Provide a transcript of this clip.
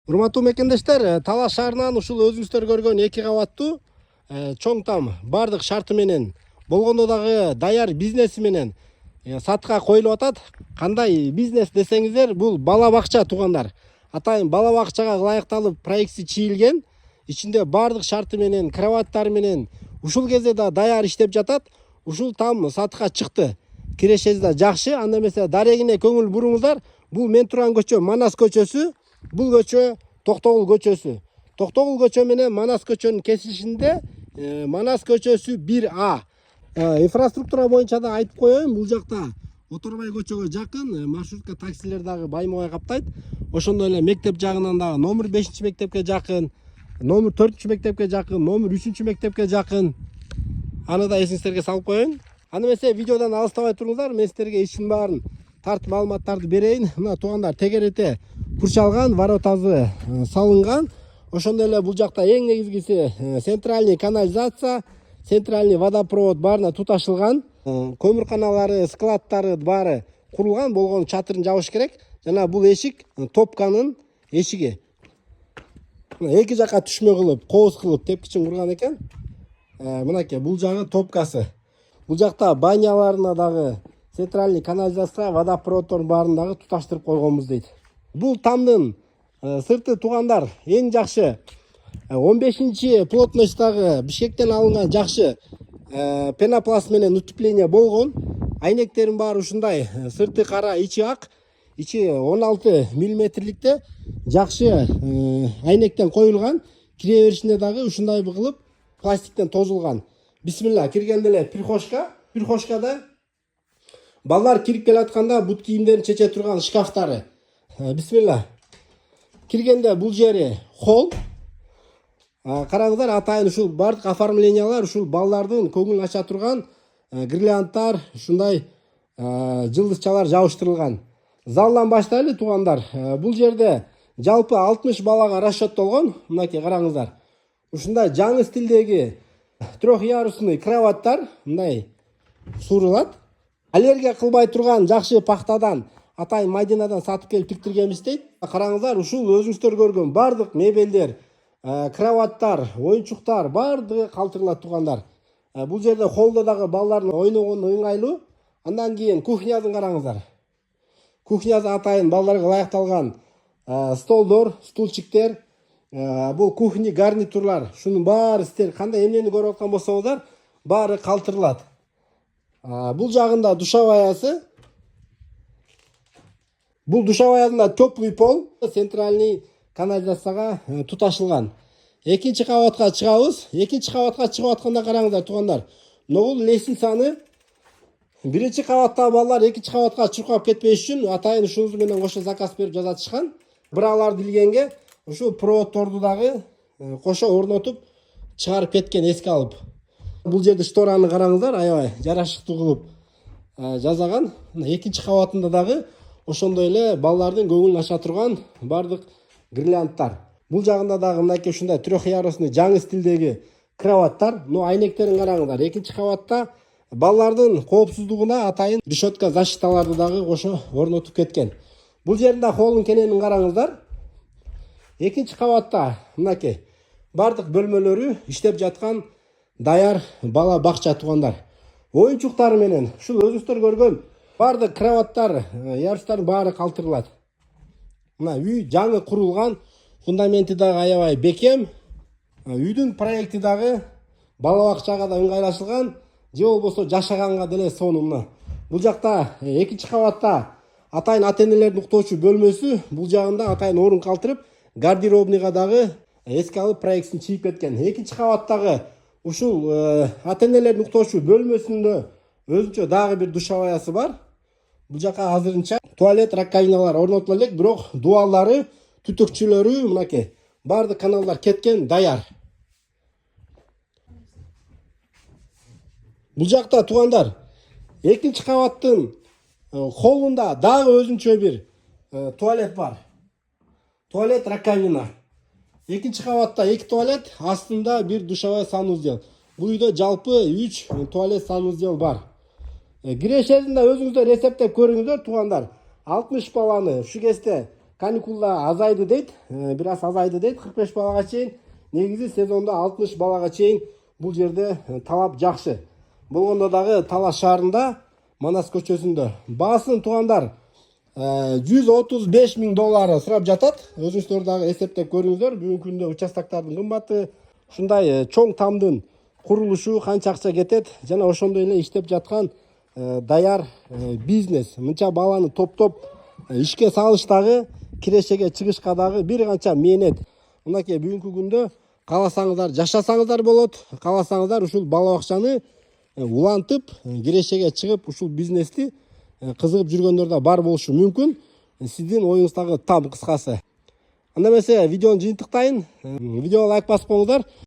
Урматтуу мекендештер, Талас шаарынан ушул өзүңүздөр көргөн 2 кабаттуу чоң там бардык шарты менен болгондо дагы даяр бизнеси менен сатка коюлуп атат. Кандай бизнес десеңиздер, бул бала бакча туугандар. Атайын бала бакчага ылайыкталып проекти чийилген. Ичинде бардык шарты менен, кроваттары менен ушул кезде да даяр иштеп жатат. Ушул там сатка чыкты. Кирешеси да жакшы. Анда эмесе дарегине көңүл буруңуздар. Бул мен турган көчө Манас көчөсү. Бул көчө Токтогул көчөсү. Токтогул көчө менен Манас көчөнүн кесишинде Манас көчөсү 1А. Инфраструктура боюнча да айтып коеюн, бул жакта Оторбай көчөгө жакын маршрутка таксилер дагы баймабай каптайт. Ошондой эле мектеп жагынан дагы номер 5-мектепке жакын, номер 4-мектепке жакын, номер 3-мектепке жакын. Аны да эсиңиздерге салып коеюн. Аны эмесе видеодон алыстабай туруңуздар, мен сиздерге ишин баарын тартып маалыматтарды берейин. Мына туугандар, тегерете курчалган, воротасы салынган. Ошондой эле бул жакта эң негизгиси центральный канализация, центральный водопровод баарына туташылган. Көмүрканалары, складдары баары курулган, болгон чатырын жабыш керек. Жана бул эшик топканын эшиги. Эки жака түшмө кылып, кооз кылып тепкичин курган экен. Мынакей бул жагы топкасы. Бул жакта баняларына дагы центральный канализация, водопроводдордун баарын дагы туташтырып койгонбуз дейт. Бул тамдын сырты туугандар эң жакшы 15-чи плотностьтагы Бишкектен алынган жакшы пенопласт менен утепление болгон. Айнектерин баары ушундай, сырты кара, ичи ак, ичи 16 миллиметрликте жакшы айнектен коюлган. Кире беришинде дагы ушундай кылып пластиктен тозулган. Бисмилла, киргенде эле прихожка. Прихожкада балдар кирип келатканда бут кийимдерин чече турган шкафтары. Бисмилла. Киргенде бул жери холл. Караңыздар, атайын ушул бардык оформлениялар ушул балдардын көңүлүн ача турган гирляндтар, ушундай жылдызчалар жабыштырылган. Залдан баштайлы туугандар. Бул жерде жалпы 60 балага расчеттолгон. Мынакей караңыздар. Ушундай жаңы стилдеги трехъярусный кроваттар мындай сурулат. Аллергия кылбай турган жакшы пахтадан, атайын Майдинадан сатып келип тиктиргенбиз дейт. Караңыздар, ушул өзүңүздөр көргөн бардык мебелдер, кроваттар, оюнчуктар бардыгы калтырылат туугандар. Бул жерде холлдо дагы балдардын ойногону ыңгайлуу. Андан кийин кухнясын караңыздар. Кухнясы атайын балдарга ылайыкталган столдор, стульчиктер, бул кухня гарнитурлар, шунун баары сиздер кандай эмнени көрүп аткан болсоңуздар, баары калтырылат. Бул жагында душеваясы. Бул душеваянда теплый пол, центральный канализацияга туташылган. Экинчи кабатка чыгабыз. Экинчи кабатка чыгып атканда караңыздар туугандар. Бул лестницаны биринчи кабаттагы балдар экинчи кабатка чуркап кетпеш үчүн атайын ушунуз менен кошо заказ берип жазатышкан. Биралар дилгенге ушул проводдорду дагы кошо орнотуп чыгарып кеткен, эске алып. Бул жерде штораны караңыздар, аябай жарашыктуу кылып жасаган. Экинчи кабатында дагы ошондой эле балдардын көңүлүн ача турган бардык гирляндтар. Бул жагында дагы мынакей ушундай трехъярусный жаңы стилдеги кроваттар. Айнектерин караңыздар. Экинчи кабатта балдардын коопсуздугуна атайын решетка защиталарды дагы кошо орнотуп кеткен. Бул жеринде холлун кененин караңыздар. Экинчи кабатта мынакей бардык бөлмөлөрү иштеп жаткан даяр бала бакча туугандар. Оюнчуктары менен ушул өзүңүздөр көргөн бардык кроваттар, ярустардын баары калтырылат. Мына үй жаңы курулган, фундаменти дагы аябай бекем. Үйдүн проекти дагы бала бакчага да ыңгайлашылган, же болбосо жашаганга деле сонун. Бул жакта экинчи кабатта атайын ата-энелердин уктоочу бөлмөсү, бул жагында атайын орун калтырып, гардеробныйга дагы эске алып проектин чийип кеткен. Экинчи кабаттагы ушул ата-энелердин уктоочу бөлмөсүндө өзүнчө дагы бир душеваясы бар. Бул жака азырынча туалет, раковиналар орнотула элек, бирок дуаллары, түтүкчүлөрү, мынакей бардык каналдар кеткен, даяр. Бул жакта туугандар, экинчи кабаттын холлунда дагы өзүнчө бир туалет бар. Туалет, раковина. Экинчи кабатта 2 туалет, астында бир душевой санузел. Бул үйдө жалпы 3 туалет, санузел бар. Кирешесинде өзүңүздөр эсептеп көрүңүздөр туугандар. 60 баланы ушу кезде каникулда азайды дейт, бир аз азайды дейт, 45 балага чейин. Негизи сезондо 60 балага чейин бул жерде талап жакшы. Болгондо дагы Талас шаарында, Манас көчөсүндө баасын туугандар $135.000 сурап жатат. Өзүңүздөр дагы эсептеп көрүңүздөр. Бүгүнкү күндө участоктардын кымбаты, ушундай чоң тамдын курулушу канча акча кетет жана ошондой эле иштеп жаткан даяр бизнес. Мынча баланы топтоп ишке салыштагы, кирешеге чыгышка дагы бир канча мээнет. Мынакей бүгүнкү күндө кааласаңыздар жашасаңыздар болот, кааласаңыздар ушул бала бакчаны улантып, кирешеге чыгып ушул бизнести кызыгып жүргөндөр да бар болушу мүмкүн. Сиздин оюңуздагы там кыскасы. Анда эмесе видеону жыйынтыктайын. Видеого лайк басып коюңуздар.